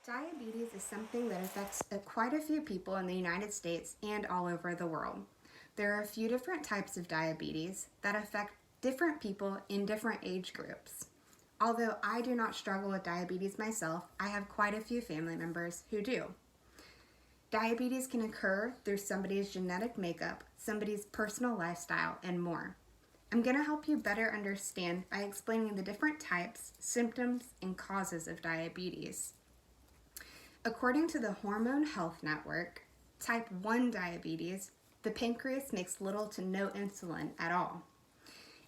Diabetes is something that affects quite a few people in the United States and all over the world. There are a few different types of diabetes that affect different people in different age groups. Although I do not struggle with diabetes myself, I have quite a few family members who do. Diabetes can occur through somebody's genetic makeup, somebody's personal lifestyle, and more. I'm going to help you better understand by explaining the different types, symptoms, and causes of diabetes. According to the Hormone Health Network, type 1 diabetes, the pancreas makes little to no insulin at all.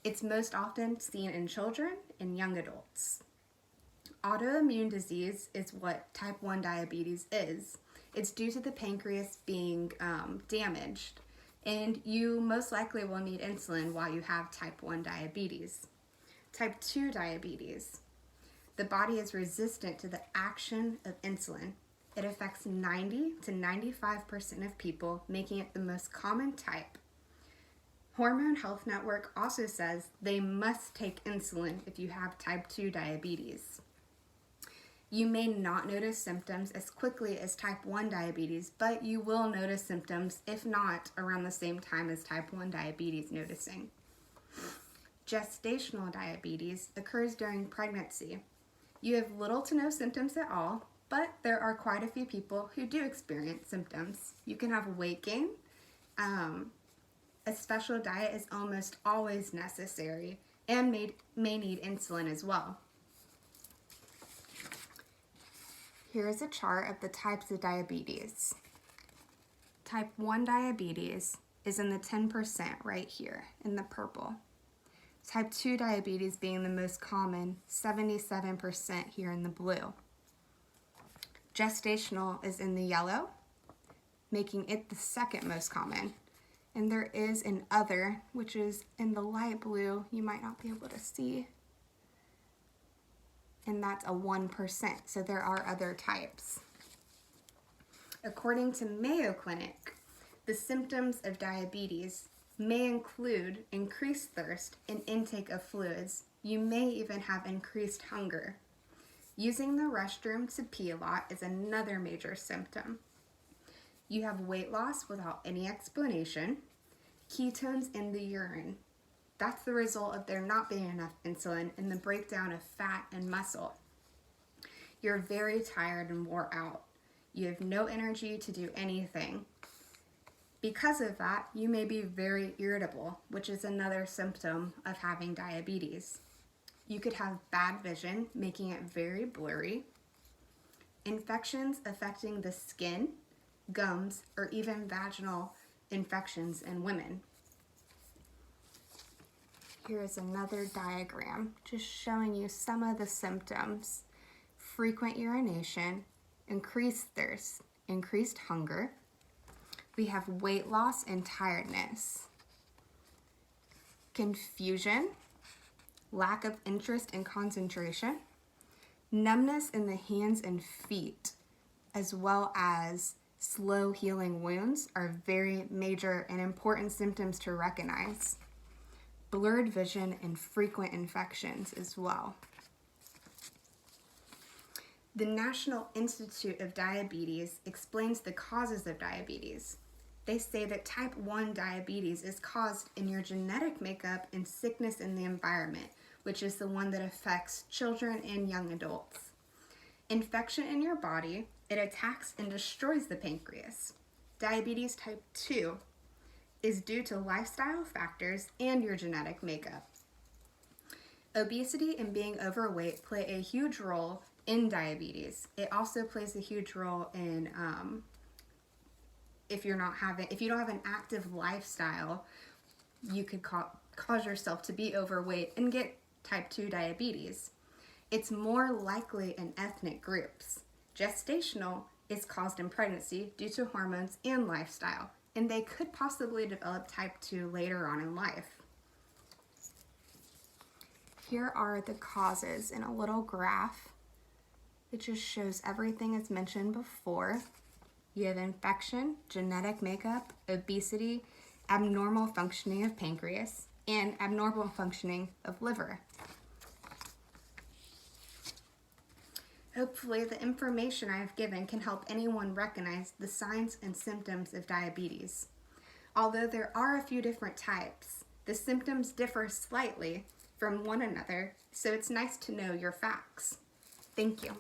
It's most often seen in children and young adults. Autoimmune disease is what type 1 diabetes is. It's due to the pancreas being damaged, and you most likely will need insulin while you have type 1 diabetes. Type 2 diabetes. The body is resistant to the action of insulin. It affects 90 to 95% of people, making it the most common type. Hormone Health Network also says they must take insulin if you have type 2 diabetes. You may not notice symptoms as quickly as type 1 diabetes, but you will notice symptoms, if not around the same time as type 1 diabetes noticing. Gestational diabetes occurs during pregnancy. You have little to no symptoms at all, but there are quite a few people who do experience symptoms. You can have weight gain. A special diet is almost always necessary and may need insulin as well. Here is a chart of the types of diabetes. Type 1 diabetes is in the 10% right here in the purple. Type 2 diabetes being the most common, 77% here in the blue. Gestational is in the yellow, making it the second most common. And there is an other, which is in the light blue, you might not be able to see. And that's a 1%, so there are other types. According to Mayo Clinic, the symptoms of diabetes may include increased thirst and intake of fluids. You may even have increased hunger. Using the restroom to pee a lot is another major symptom. You have weight loss without any explanation, ketones in the urine. That's the result of there not being enough insulin and the breakdown of fat and muscle. You're very tired and wore out. You have no energy to do anything. Because of that, you may be very irritable, which is another symptom of having diabetes. You could have bad vision, making it very blurry. Infections affecting the skin, gums, or even vaginal infections in women. Here is another diagram just showing you some of the symptoms. Frequent urination, increased thirst, increased hunger. We have weight loss and tiredness. Confusion, lack of interest and concentration. Numbness in the hands and feet, as well as slow healing wounds are very major and important symptoms to recognize. Blurred vision and frequent infections as well. The National Institute of Diabetes explains the causes of diabetes. They say that type 1 diabetes is caused in your genetic makeup and sickness in the environment, which is the one that affects children and young adults. Infection in your body, it attacks and destroys the pancreas. Diabetes type 2 is due to lifestyle factors and your genetic makeup. Obesity and being overweight play a huge role in diabetes. It also plays a huge role in if you don't have an active lifestyle, you could cause yourself to be overweight and get type 2 diabetes. It's more likely in ethnic groups. Gestational is caused in pregnancy due to hormones and lifestyle, and they could possibly develop type 2 later on in life. Here are the causes in a little graph. It just shows everything as mentioned before. You have infection, genetic makeup, obesity, abnormal functioning of pancreas, and abnormal functioning of liver. Hopefully, the information I have given can help anyone recognize the signs and symptoms of diabetes. Although there are a few different types, the symptoms differ slightly from one another, so it's nice to know your facts. Thank you.